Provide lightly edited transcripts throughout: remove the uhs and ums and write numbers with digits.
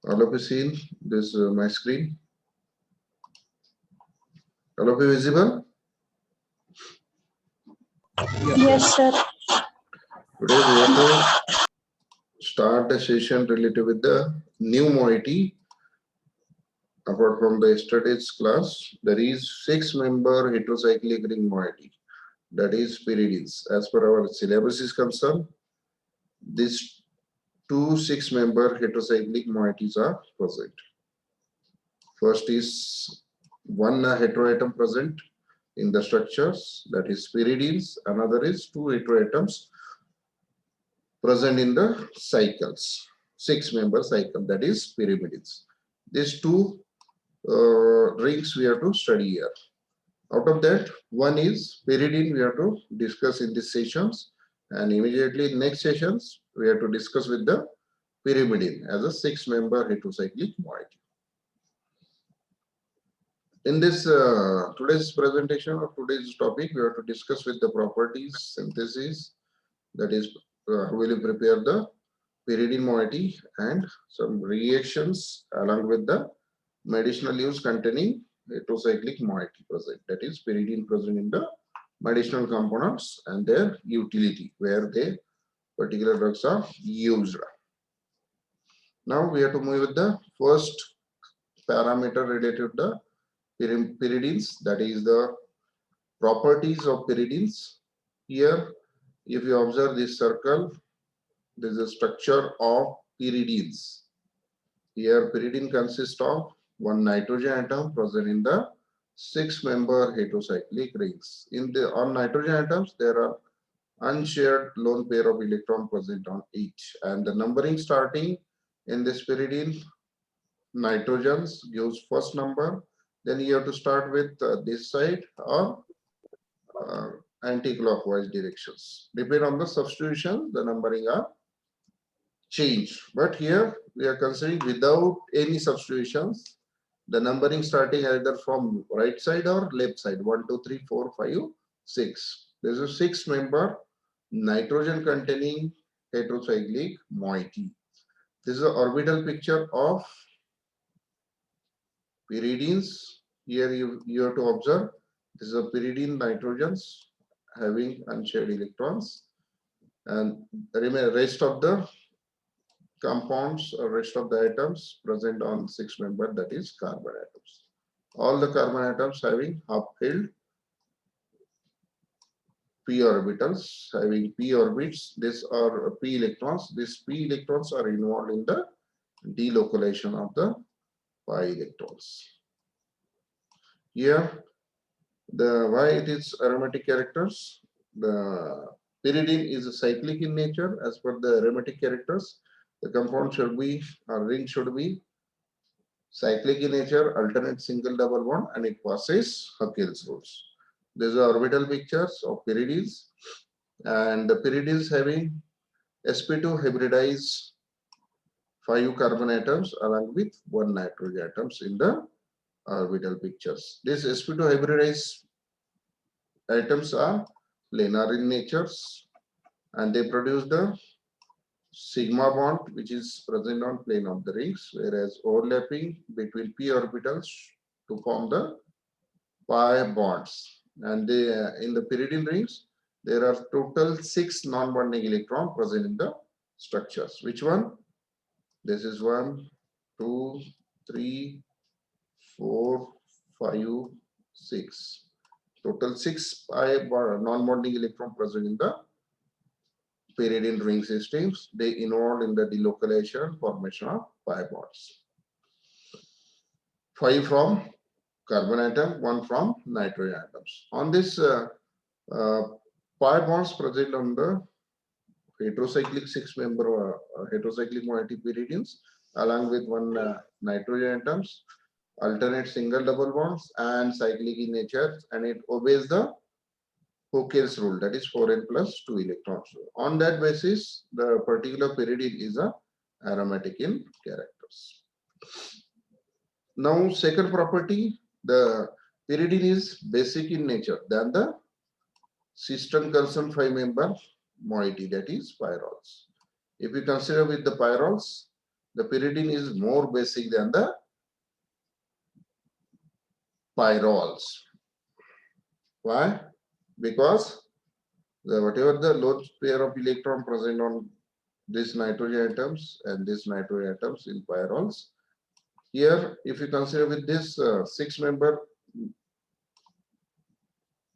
All of you seen this my screen? All of you visible? Yes, sir. Yes, sir. Today we have to start a session related with the new moiety. Apart from the yesterday's class, there is 6-member heterocyclic ring moiety, that is pyridines. As per our syllabus is concerned, these two 6-member heterocyclic moieties are present. First is one heteroatom present in the structures, that is pyridines. Another is two heteroatoms present in the cycles, 6-member cycle, that is pyrimidines. These two rings we have to study here. Out of that, one is pyridine we have to discuss in these sessions, and immediately next sessions we have to discuss with the pyrimidine as a 6-member heterocyclic moiety. In this today's presentation or today's topic, we have to discuss with the properties, synthesis, that is will prepare the pyridine moiety and some reactions along with the medicinal use containing heterocyclic moiety present, that is pyridine present in the medicinal components and their utility where they particular drugs are used. Now we have to move with the first parameter related to the pyridines, that is the properties of pyridines. Here, if you observe this circle, there is a structure of pyridines. Here, pyridine consists of one nitrogen atom present in the 6-member heterocyclic rings. On nitrogen atoms, there are unshared lone pair of electron present on each, and the numbering starting in this pyridine nitrogens gives first number. Then you have to start with this side or anti-clockwise directions. Depending on the substitution, the numbering are changed. But here we are considering without any substitutions, the numbering starting either from right side or left side. 1, 2, 3, 4, 5, 6. There is a 6-member nitrogen containing heterocyclic moiety. This is an orbital picture of pyridines. Here you have to observe this is a pyridine nitrogens having unshared electrons, and the rest of the compounds or rest of the atoms present on 6-member, that is carbon atoms. All the carbon atoms having half-filled p orbitals, having p orbits. These are p electrons. These p electrons are involved in the delocalization of the pi electrons. Here, why it is aromatic characters. The pyridine is cyclic in nature. As per the aromatic characters, the compound should be, or ring should be cyclic in nature, alternate single double bond, and it passes Huckel's rules. These are orbital pictures of pyridines, and the pyridines having sp2 hybridized 5 carbon atoms along with 1 nitrogen atoms in the orbital pictures. These sp2 hybridized atoms are planar in nature, and they produce the sigma bond which is present on plane of the rings, whereas overlapping between p orbitals to form the pi bonds. And they, in the pyridine rings, there are total 6 non-bonding electrons present in the structures. Which one? This is 1, 2, 3, 4, 5, 6. Total 6 pi non-bonding electron present in the pyridine ring systems. They involved in the delocalization formation of pi bonds. 5 from carbon atom, 1 from nitrogen atoms. On this pi bonds present on the heterocyclic 6-member heterocyclic moiety pyridines along with 1 nitrogen atoms, alternate single double bonds and cyclic in nature, and it obeys the Huckel's rule, that is 4n plus 2 electrons. On that basis, the particular pyridine is a aromatic in characters. Now, second property, the pyridine is basic in nature than the cistern concerned 5-member moiety, that is pyrroles. If we consider with the pyrroles, the pyridine is more basic than the pyrroles. Why? Because whatever the lone pair of electron present on these nitrogen atoms and these nitrogen atoms in pyrroles. Here, if you consider with this 6-member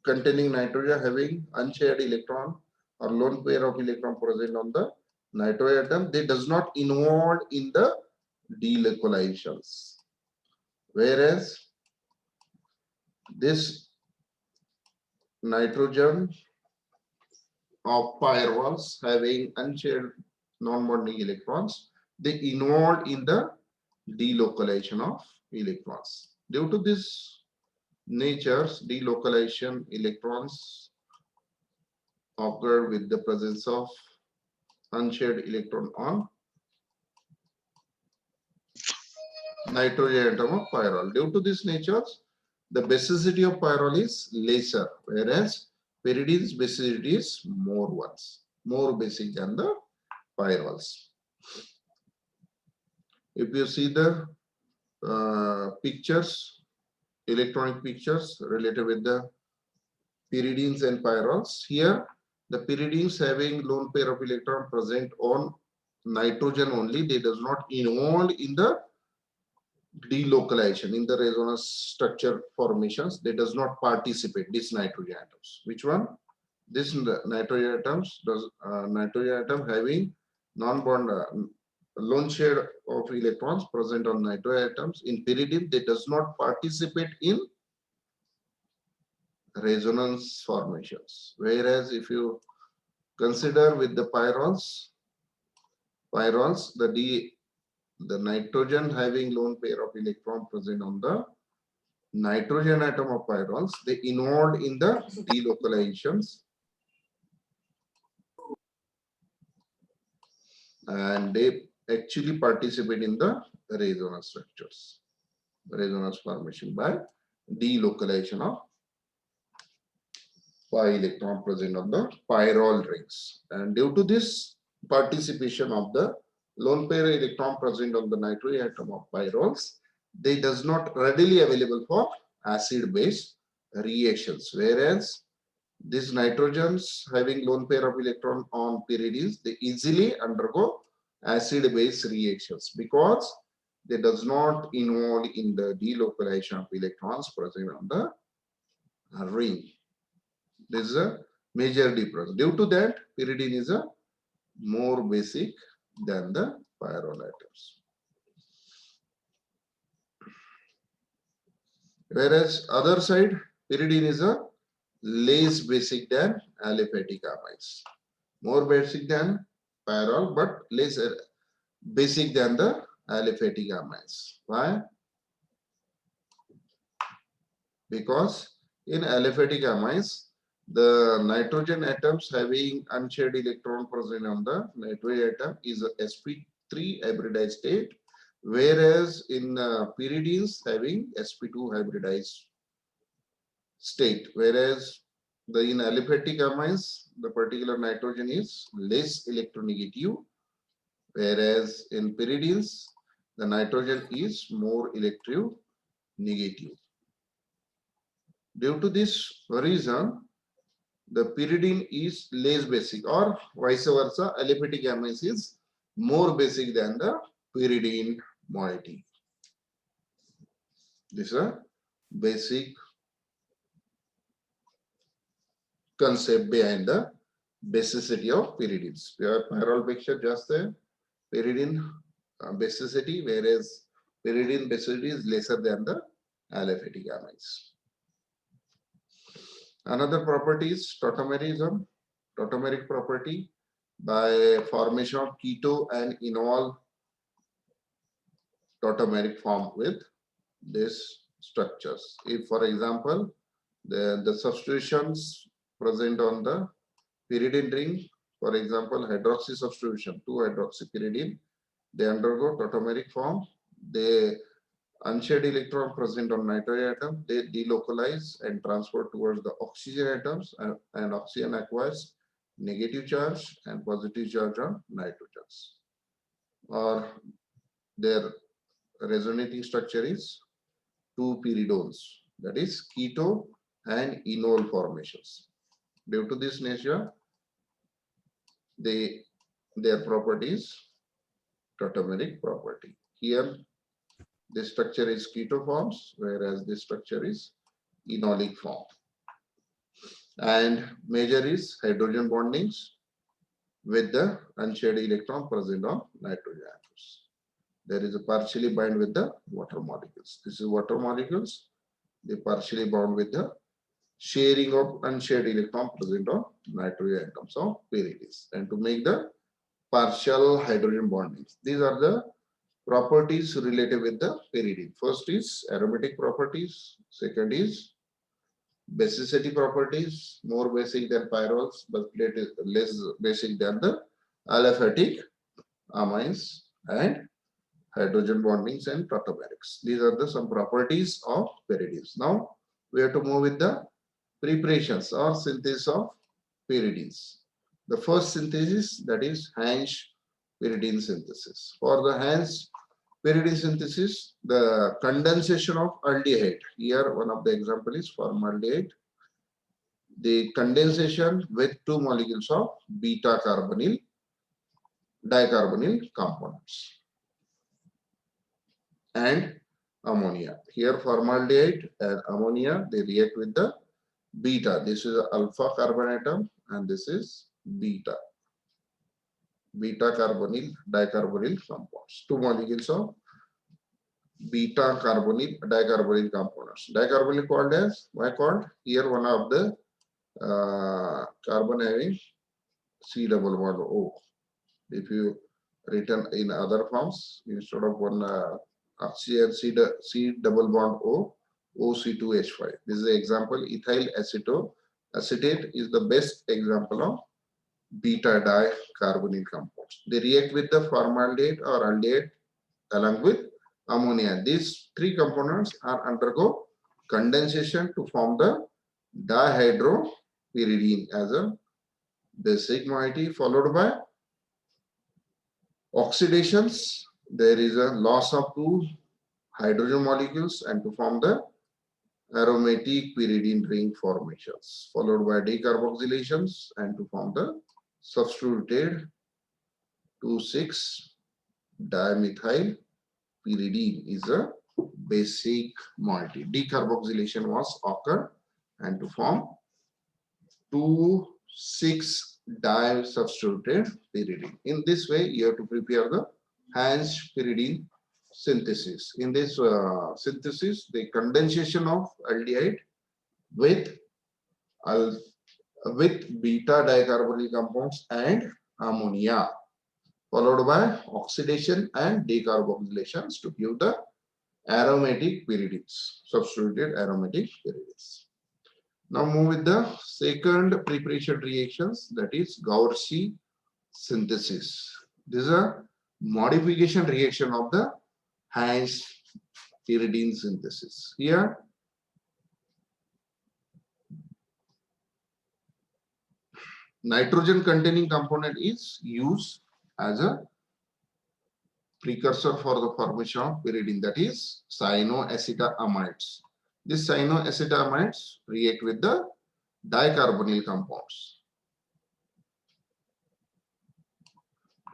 containing nitrogen having unshared electron or lone pair of electron present on the nitrogen atom, they does not involve in the delocalizations. Whereas this nitrogen of pyrroles having unshared non-bonding electrons, they involved in the delocalization of electrons. Due to this nature's delocalization, electrons occur with the presence of unshared electron on nitrogen atom of pyrrole. Due to this natures, the basicity of pyrrole is lesser, whereas pyridine's basicity is more basic than the pyrroles. If you see the pictures, electronic pictures related with the pyridines and pyrroles, here the pyridines having lone pair of electron present on nitrogen only, they does not involve in the delocalization in the resonance structure formations. They does not participate these nitrogen atoms. Which one? This nitrogen atoms does nitrogen atom having non-bond lone share of electrons present on nitrogen atoms in pyridine. They does not participate in resonance formations. Whereas if you consider with the pyrroles, the nitrogen having lone pair of electron present on the nitrogen atom of pyrroles, they involved in the delocalizations and they actually participate in the resonance structures, resonance formation by delocalization of pi electron present on the pyrrole rings. And due to this participation of the lone pair electron present on the nitrogen atom of pyrroles, they does not readily available for acid base reactions, whereas these nitrogens having lone pair of electron on pyridines, they easily undergo acid base reactions because they does not involve in the delocalization of electrons present on the ring. This is a major difference. Due to that, pyridine is a more basic than the pyrrole atoms. Whereas other side, pyridine is a less basic than aliphatic amines. More basic than pyrrole, but less basic than the aliphatic amines. Why? Because in aliphatic amines, the nitrogen atoms having unshared electron present on the nitrogen atom is a sp3 hybridized state, whereas in pyridines having sp2 hybridized state, whereas the in aliphatic amines, the particular nitrogen is less electronegative, whereas in pyridines, the nitrogen is more electronegative. Due to this reason, the pyridine is less basic, or vice versa, aliphatic amines is more basic than the pyridine moiety. This is a basic concept behind the basicity of pyridines. Pyrrole picture just the pyridine basicity, whereas pyridine basicity is lesser than the aliphatic amines. Another property is tautomerism, tautomeric property by formation of keto and enol tautomeric form with these structures. If, for example, the substitutions present on the pyridine ring, for example, hydroxy substitution, 2-hydroxypyridine, they undergo tautomeric form. They unshared electron present on nitrogen atom, they delocalize and transfer towards the oxygen atoms, and oxygen acquires negative charge and positive charge on nitrogens. Or their resonating structure is two piridones, that is keto and enol formations. Due to this nature, their property is tautomeric property. Here, this structure is keto forms, whereas this structure is enolic form. And major is hydrogen bondings with the unshared electron present on nitrogen atoms. There is a partially bind with the water molecules. This is water molecules. They partially bound with the sharing of unshared electron present on nitrogen atoms of pyridines. And to make the partial hydrogen bondings, these are the properties related with the pyridine. First is aromatic properties. Second is basicity properties, more basic than pyrroles, but less basic than the aliphatic amines and hydrogen bondings and tautomerics. These are the some properties of pyridines. Now we have to move with the preparations or synthesis of pyridines. The first synthesis, that is Hansch pyridine synthesis. For the Hansch pyridine synthesis, the condensation of aldehyde. Here one of the example is formaldehyde. The condensation with two molecules of beta carbonyl dicarbonyl compounds and ammonia. Here formaldehyde and ammonia, they react with the beta. This is alpha carbon atom and this is beta. Beta carbonyl dicarbonyl compounds. Two molecules of beta carbonyl dicarbonyl compounds. Dicarbonyl called as, why called? Here one of the carbon having C double bond O. If you written in other forms, instead of one oxygen C double bond O, OC2H5. This is the example. Ethyl acetate is the best example of beta dicarbonyl compounds. They react with the formaldehyde or aldehyde along with ammonia. These three components are undergo condensation to form the dihydropyridine as a basic moiety, followed by oxidations. There is a loss of two hydrogen molecules and to form the aromatic pyridine ring formations, followed by decarboxylations and to form the substituted 2,6-dimethyl pyridine is a basic moiety. Decarboxylation was occurred and to form 2,6-disubstituted pyridine. In this way, you have to prepare the Hansch pyridine synthesis. In this synthesis, the condensation of aldehyde with beta dicarbonyl compounds and ammonia, followed by oxidation and decarboxylations to give the aromatic pyridines, substituted aromatic pyridines. Now move with the second preparation reactions, that is Gaucher synthesis. This is a modification reaction of the Hansch pyridine synthesis. Here nitrogen containing component is used as a precursor for the formation of pyridine, that is cyanoacetamides. These cyanoacetamides react with the dicarbonyl compounds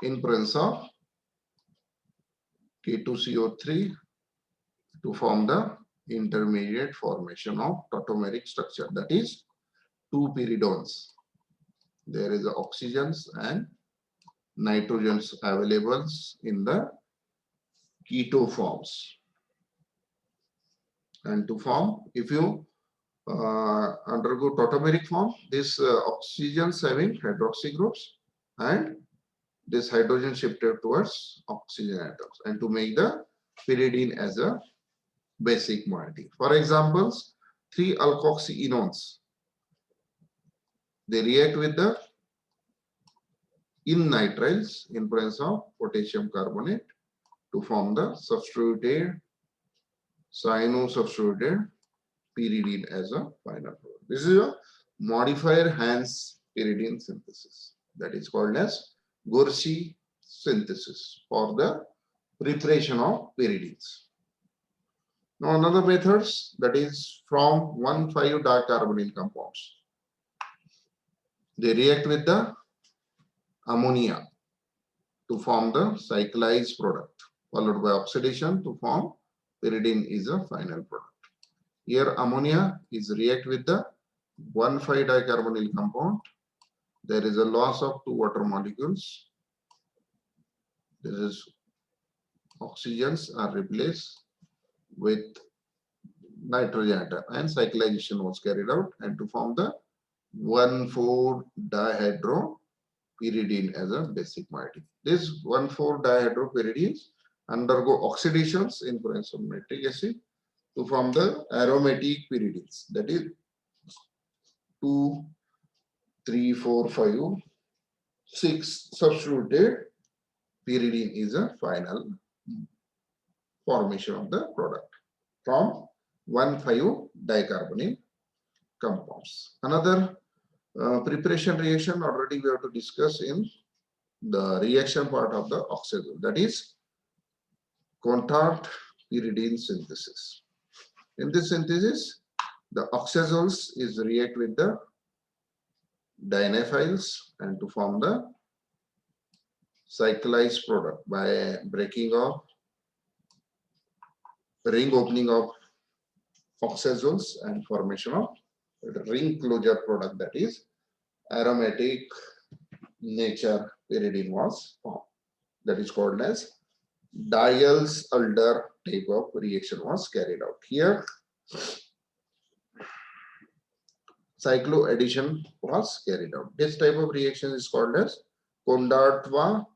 in presence of K2CO3 to form the intermediate formation of tautomeric structure, that is two pyridones. There is oxygens and nitrogens available in the keto forms. And to form, if you undergo tautomeric form, this oxygens having hydroxy groups and this hydrogen shifted towards oxygen atoms, and to make the pyridine as a basic moiety. For examples, 3-alkoxyenones. They react with the nitriles in presence of potassium carbonate to form the substituted cyano-substituted pyridine as a final product. This is a modifier Hansch pyridine synthesis that is called as Gaucher synthesis for the preparation of pyridines. Now another methods, that is from 1,5-dicarbonyl compounds. They react with the ammonia to form the cyclized product, followed by oxidation to form pyridine is a final product. Here ammonia is react with the 1,5-dicarbonyl compound. There is a loss of 2 water molecules. This is oxygens are replaced with nitrogen atom and cyclization was carried out and to form the 1,4-dihydropyridine as a basic moiety. This 1,4-dihydropyridines undergo oxidations in presence of nitric acid to form the aromatic pyridines, that is 2, 3, 4, 5, 6 substituted pyridine is a final formation of the product from 1,5-dicarbonyl compounds. Another preparation reaction already we have to discuss in the reaction part of the oxazole, that is contact pyridine synthesis. In this synthesis, the oxazoles is react with the dinaphiles and to form the cyclized product by breaking of ring opening of oxazoles and formation of ring closure product, that is aromatic nature pyridine was formed. That is called as Diels-Alder type of reaction was carried out. Here cycloaddition was carried out. This type of reaction is called as Kondratyva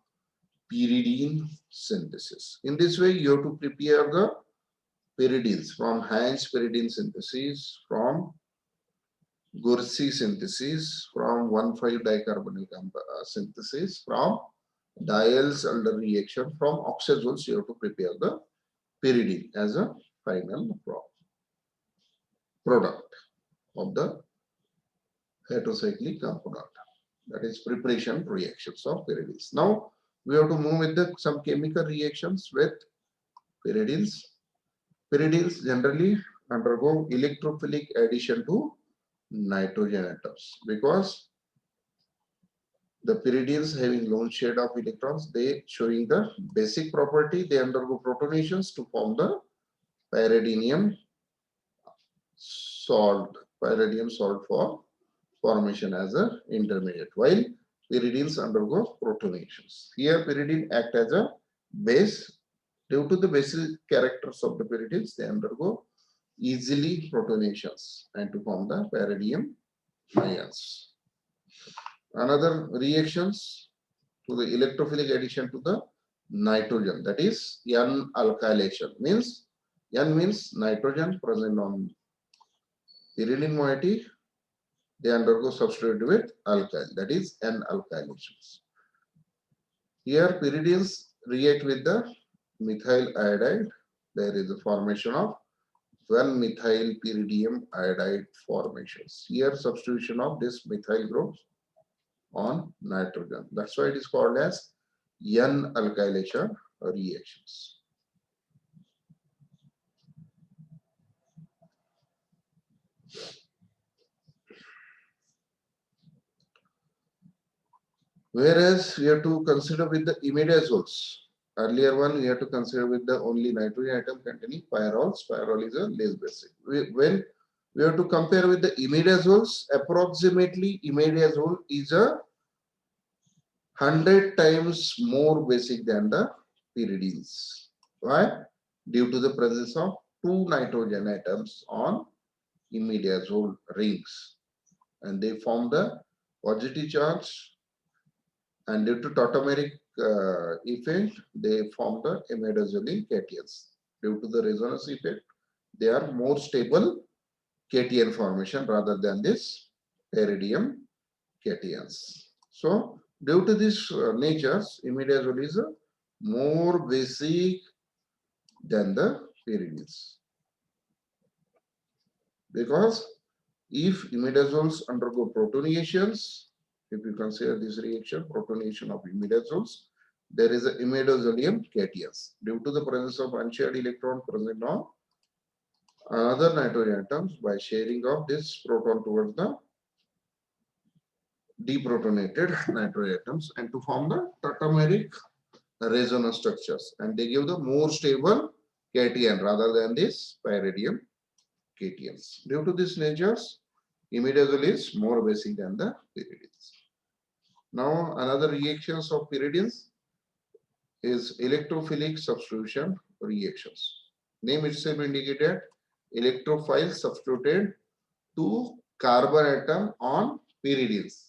pyridine synthesis. In this way, you have to prepare the pyridines from Heinz pyridine synthesis, from Gursi synthesis, from 1,5-dicarbonyl synthesis, from Diels-Alder reaction, from oxazoles. You have to prepare the pyridine as a final product of the heterocyclic component. That is preparation reactions of pyridines. Now we have to move with some chemical reactions with pyridines. Pyridines generally undergo electrophilic addition to nitrogen atoms because the pyridines having lone shade of electrons, they showing the basic property, they undergo protonations to form the pyridinium salt for formation as an intermediate, while pyridines undergo protonations. Here pyridine act as a base. Due to the basic characters of the pyridines, they undergo easily protonations and to form the pyridium ions. Another reactions to the electrophilic addition to the nitrogen, that is N-alkylation, means N means nitrogen present on pyridine moiety, they undergo substituted with alkyl, that is N-alkylations. Here pyridines react with the methyl iodide. There is a formation of 1-methyl pyridium iodide formations. Here substitution of this methyl groups on nitrogen. That's why it is called as N-alkylation reactions. Whereas we have to consider with the imidazoles. Earlier one we have to consider with the only nitrogen atom containing pyrroles. Pyrrole is a less basic. When we have to compare with the imidazoles, approximately imidazole is a 100 times more basic than the pyridines. Why? Due to the presence of 2 nitrogen atoms on imidazole rings, and they form the positive charge, and due to tautomeric effect, they form the imidazole cations. Due to the resonance effect, they are more stable cation formation rather than this pyridium cations. So, due to this natures, imidazole is more basic than the pyridines. Because if imidazoles undergo protonations, if you consider this reaction, protonation of imidazoles, there is a imidazolium cations. Due to the presence of unshared electron present on another nitrogen atoms, by sharing of this proton towards the deprotonated nitrogen atoms and to form the tautomeric resonance structures, and they give the more stable cation rather than this pyridium cations. Due to these natures, imidazole is more basic than the pyridines. Now another reactions of pyridines is electrophilic substitution reactions. Name itself indicated electrophile substituted to carbon atom on pyridines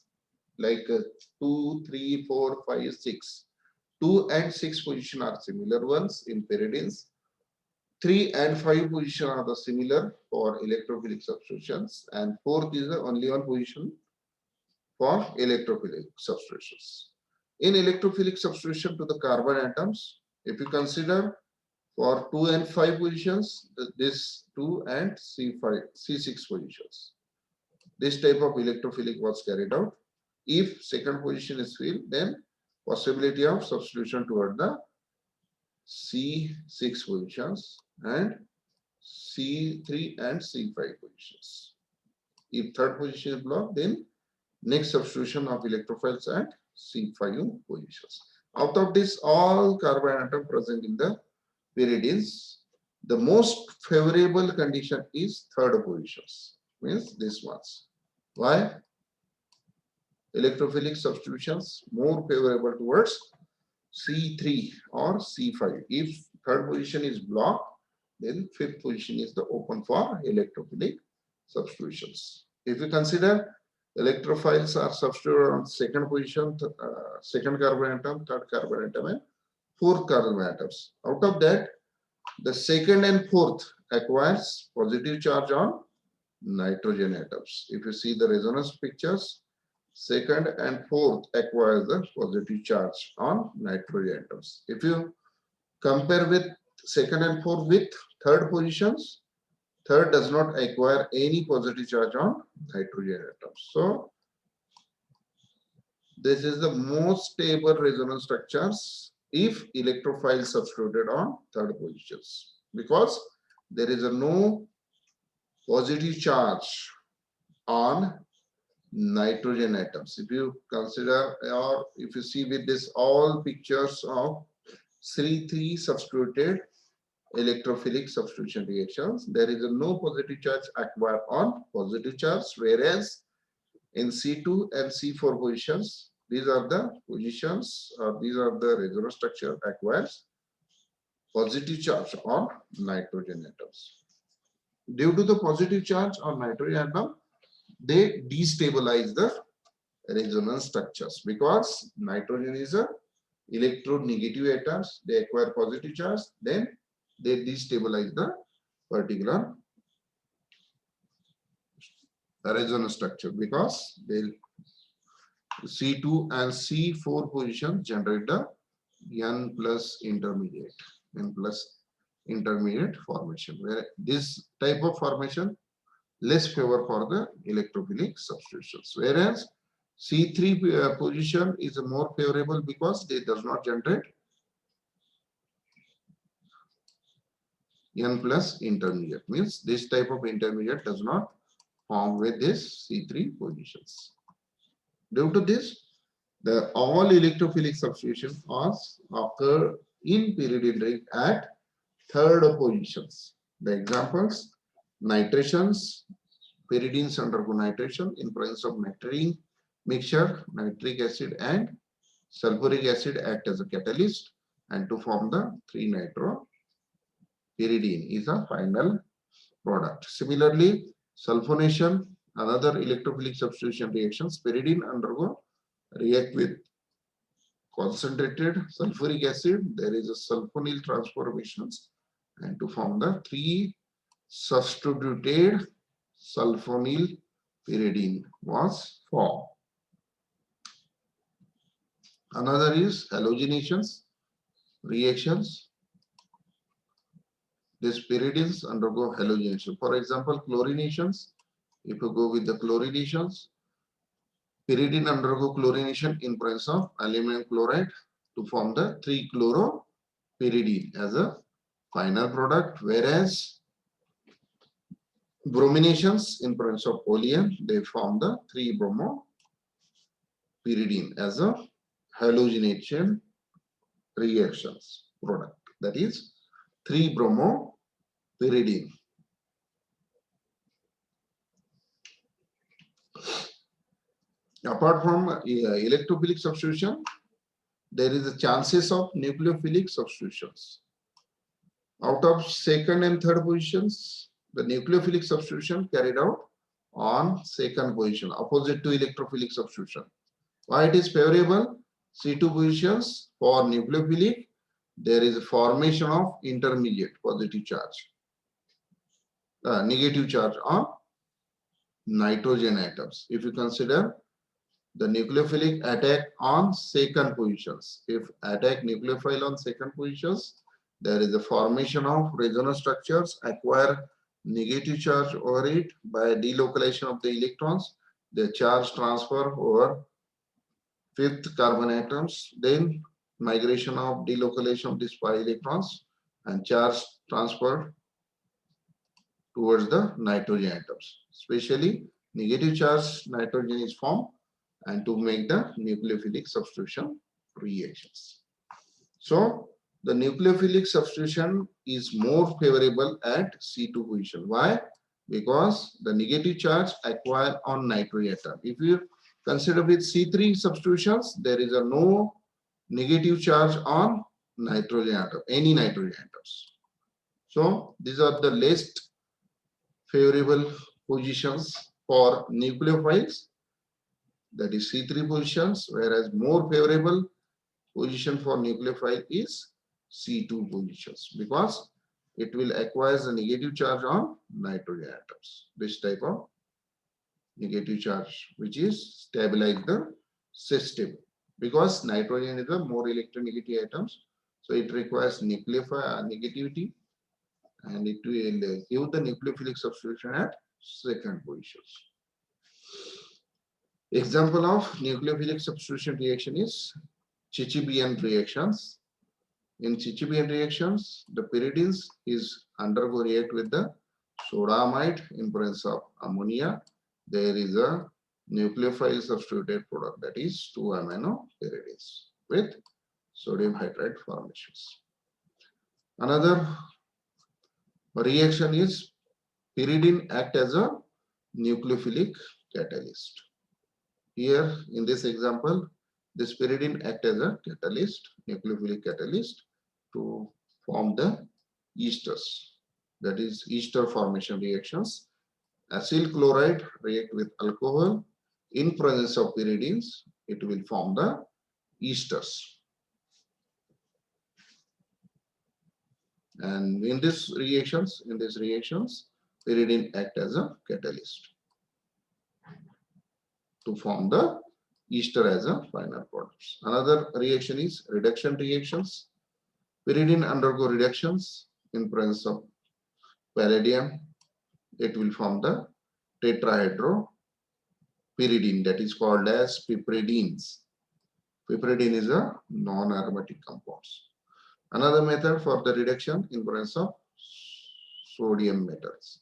like 2, 3, 4, 5, 6. 2 and 6 position are similar ones in pyridines. 3 and 5 position are the similar for electrophilic substitutions, and 4th is the only one position for electrophilic substitutions. In electrophilic substitution to the carbon atoms, if you consider for 2 and 5 positions, this 2 and C5, C6 positions. This type of electrophilic was carried out. If second position is filled, then possibility of substitution toward the C6 positions and C3 and C5 positions. If third position is blocked, then next substitution of electrophiles at C5 positions. Out of this, all carbon atom present in the pyridines, the most favorable condition is third positions, means this ones. Why? Electrophilic substitutions more favorable towards C3 or C5. If third position is blocked, then fifth position is the open for electrophilic substitutions. If you consider electrophiles are substituted on second position, second carbon atom, third carbon atom, and fourth carbon atoms. Out of that, the second and fourth acquires positive charge on nitrogen atoms. If you see the resonance pictures, second and fourth acquires the positive charge on nitrogen atoms. If you compare with second and fourth with third positions, third does not acquire any positive charge on nitrogen atoms. So this is the most stable resonance structures if electrophile substituted on third positions, because there is a no positive charge on nitrogen atoms. If you consider or if you see with this all pictures of C3 substituted electrophilic substitution reactions, there is a no positive charge acquired on positive charge, whereas in C2 and C4 positions, these are the positions or these are the resonance structure acquires positive charge on nitrogen atoms. Due to the positive charge on nitrogen atom, they destabilize the resonance structures because nitrogen is a electronegative atoms. They acquire positive charge, then they destabilize the particular resonance structure because they C2 and C4 position generate the N plus intermediate formation, where this type of formation less favor for the electrophilic substitutions, whereas C3 position is more favorable because they does not generate N plus intermediate, means this type of intermediate does not form with this C3 positions. Due to this, the all electrophilic substitution occur in pyridine ring at third positions. The examples: nitrations, pyridines undergo nitration in presence of nitrine mixture, nitric acid and sulfuric acid act as a catalyst and to form the 3-nitropyridine is a final product. Similarly, sulfonation, another electrophilic substitution reactions, pyridine undergo react with concentrated sulfuric acid. There is a sulfonyl transformations and to form the 3 substituted sulfonyl pyridine was formed. Another is halogenations reactions. These pyridines undergo halogenation. For example, chlorinations. If you go with the chlorinations, pyridine undergo chlorination in presence of aluminum chloride to form the 3-chloropyridine as a final product, whereas brominations in presence of olein, they form the 3-bromopyridine as a halogenation reactions product, that is 3-bromopyridine. Apart from electrophilic substitution, there is a chances of nucleophilic substitutions. Out of second and third positions, the nucleophilic substitution carried out on second position, opposite to electrophilic substitution. Why it is favorable? C2 positions for nucleophilic, there is a formation of intermediate positive charge, negative charge on nitrogen atoms. If you consider the nucleophilic attack on second positions, if attack nucleophile on second positions, there is a formation of resonance structures, acquire negative charge over it by delocalization of the electrons, the charge transfer over fifth carbon atoms, then migration of delocalization of these pi electrons and charge transfer towards the nitrogen atoms. Especially negative charge nitrogen is formed and to make the nucleophilic substitution reactions. So the nucleophilic substitution is more favorable at C2 position. Why? Because the negative charge acquired on nitrogen atom. If you consider with C3 substitutions, there is a no negative charge on nitrogen atom, any nitrogen atoms. So these are the least favorable positions for nucleophiles, that is C3 positions, whereas more favorable position for nucleophile is C2 positions because it will acquire the negative charge on nitrogen atoms. This type of negative charge which is stabilize the system because nitrogen is a more electronegative atoms, so it requires nucleophile negativity and it will give the nucleophilic substitution at second positions. Example of nucleophilic substitution reaction is Chichibian reactions. In Chichibian reactions, the pyridines is undergo react with the sodamide in presence of ammonia. There is a nucleophile substituted product, that is 2-aminopyridines with sodium hydride formations. Another reaction is pyridine act as a nucleophilic catalyst. Here in this example, this pyridine act as a catalyst, nucleophilic catalyst to form the esters, that is ester formation reactions. Acyl chloride react with alcohol in presence of pyridines, it will form the esters. And in these reactions, pyridine act as a catalyst to form the ester as a final product. Another reaction is reduction reactions. Pyridine undergo reductions in presence of palladium. It will form the tetrahydropyridine, that is called as piperidines. Piperidine is a non-aromatic compounds. Another method for the reduction in presence of sodium metals.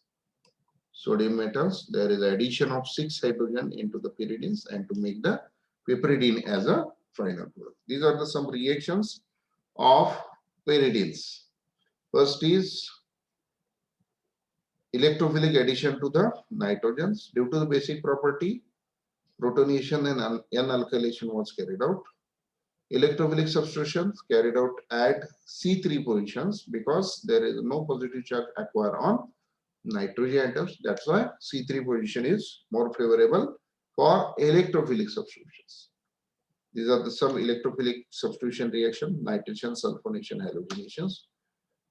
Sodium metals, there is addition of 6 hydrogen into the pyridines and to make the piperidine as a final product. These are the some reactions of pyridines. First is electrophilic addition to the nitrogens. Due to the basic property, protonation and N-alkylation was carried out. Electrophilic substitutions carried out at C3 positions because there is no positive charge acquired on nitrogen atoms. That's why C3 position is more favorable for electrophilic substitutions. These are the some electrophilic substitution reaction, nitration, sulfonation, halogenations.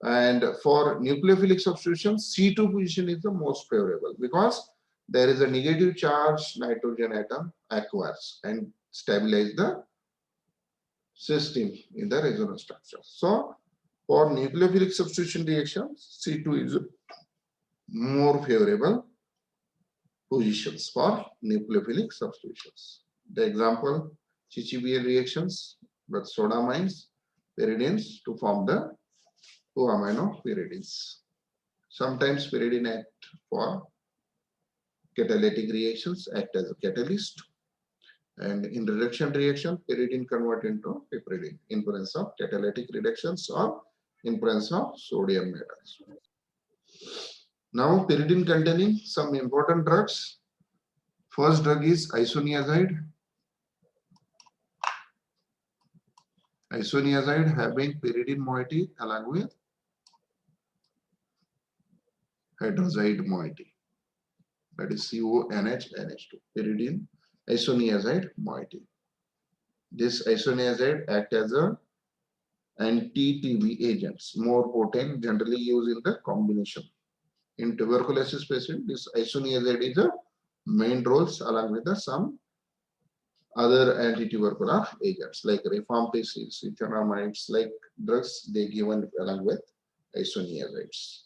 And for nucleophilic substitution, C2 position is the most favorable because there is a negative charge nitrogen atom acquires and stabilize the system in the resonance structure. So for nucleophilic substitution reactions, C2 is more favorable positions for nucleophilic substitutions. The example, Chichibian reactions, but sodamines, pyridines to form the 2-amino pyridines. Sometimes pyridine act for catalytic reactions, act as a catalyst, and in reduction reaction, pyridine convert into piperidine in presence of catalytic reductions or in presence of sodium metals. Now, pyridine containing some important drugs. First drug is isoniazide. Isoniazide having pyridine moiety along with hydrazide moiety, that is CONH2, pyridine isoniazide moiety. This isoniazide act as a anti-TB agents, more potent, generally used in the combination. In tuberculosis patient, this isoniazide is a main roles along with the some other anti-tubercular agents like rifampicin, cytinamides, like drugs they given along with isoniazides.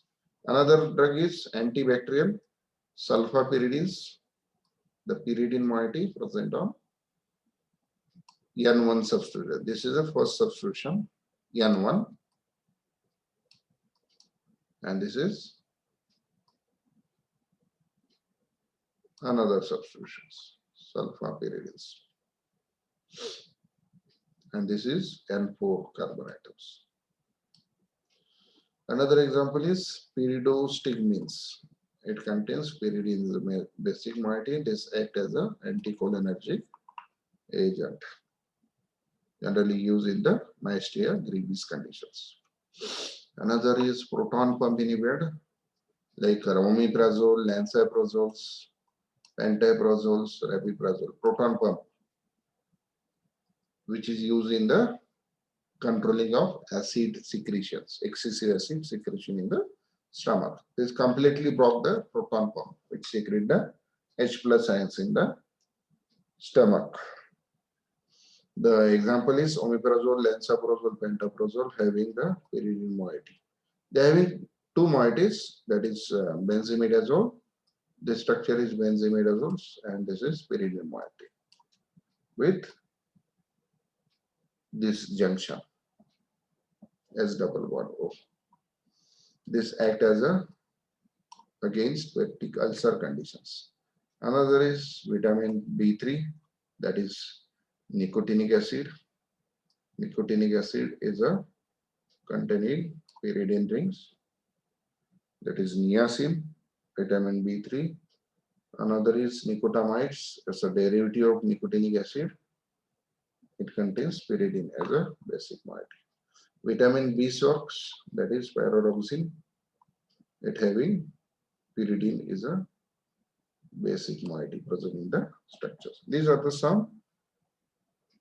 Another drug is antibacterial sulfapyridines. The pyridine moiety present on N1 substitution. This is the first substitution, N1, and this is another substitutions, sulfapyridines, and this is N4 carbon atoms. Another example is pyridostigmines. It contains pyridine basic moiety. This acts as an anticholinergic agent, generally used in the myasthenia gravis conditions. Another is proton pump inhibitor, like omeprazole, lansoprazole, pantoprazole, rabeprazole. Proton pump, which is used in the controlling of acid secretions, excessive acid secretion in the stomach. This completely block the proton pump, which secrete the H plus ions in the stomach. The example is omeprazole, lansoprazole, pantoprazole having the pyridine moiety. They are having two moieties, that is benzimidazole. This structure is benzimidazole and this is pyridine moiety with this junction S double bond O. This act as a against peptic ulcer conditions. Another is vitamin B3, that is nicotinic acid. Nicotinic acid is a containing pyridine rings, that is niacin, vitamin B3. Another is nicotamides, as a derivative of nicotinic acid. It contains pyridine as a basic moiety. Vitamin B6, that is pyridoxine, it having pyridine is a basic moiety present in the structures. These are the some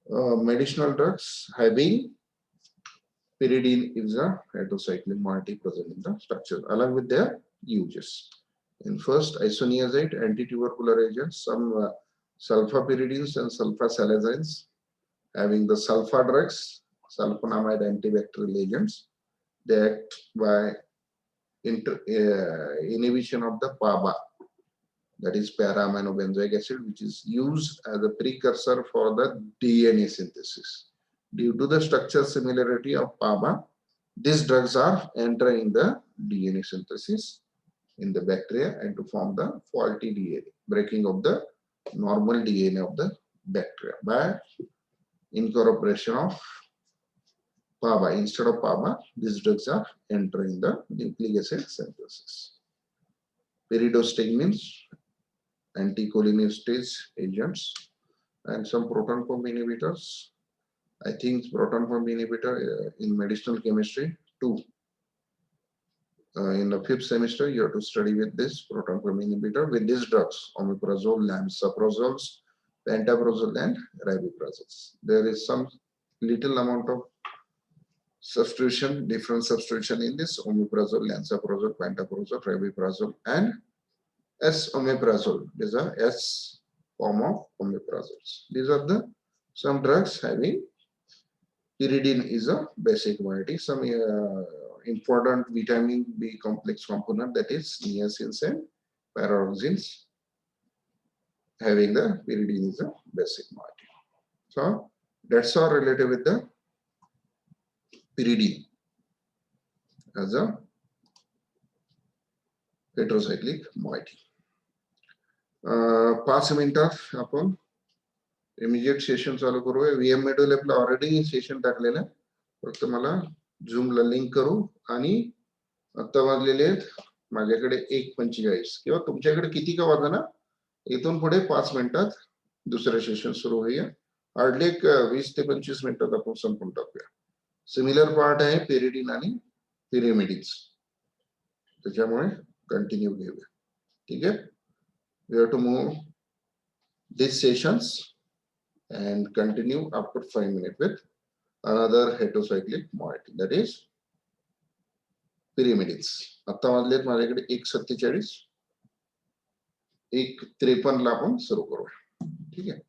medicinal drugs having pyridine is a heterocyclic moiety present in the structure along with their uses. In first, isoniazide, anti-tubercular agents, some sulfapyridines and sulfasalazines having the sulfa drugs, sulfonamide antibacterial agents. They act by inhibition of the PABA, that is para-aminobenzoic acid, which is used as a precursor for the DNA synthesis. Due to the structure similarity of PABA, these drugs are entering the DNA synthesis in the bacteria and to form the faulty DNA, breaking of the normal DNA of the bacteria by incorporation of PABA. Instead of PABA, these drugs are entering the nucleic acid synthesis. Pyridostigmines, anticholinesterase agents, and some proton pump inhibitors. I think proton pump inhibitor in medicinal chemistry 2. In the 5th semester, you have to study with this proton pump inhibitor with these drugs, omeprazole, lansoprazole, pantoprazole, and rabeprazole. There is some little amount of substitution, different substitution in this omeprazole, lansoprazole, pantoprazole, rabeprazole, and S-omeprazole. These are S form of omeprazoles. These are the some drugs having pyridine is a basic moiety. Some important vitamin B complex component, that is niacins and pyroxines, having the pyridine is a basic moiety. So that's all related with the pyridine as a heterocyclic moiety. 5 मिनिटात आपण immediate session चालू करूया. VMAD लॅबला already session टाकलेलं आहे. फक्त मला झूमला link करू आणि आता वाजलेले आहेत माझ्याकडे 1:45 किंवा तुमच्याकडे किती का वाजना इथून पुढे 5 मिनिटात दुसरं सेशन सुरू होईल. हार्डली एक 20 ते 25 मिनिटात आपण संपून टाकूया. सिमिलर पार्ट आहे पेरिडिन आणि पिरिमिडिन्स, त्याच्यामुळे कंटिन्यू घेऊया. ठीक आहे. We have to move these sessions and continue after 5 minutes with another heterocyclic moiety, that is pyrimidines. आता वाजलेत माझ्याकडे 1:47. 1:53 ला आपण सुरू करूया. ठीक आहे.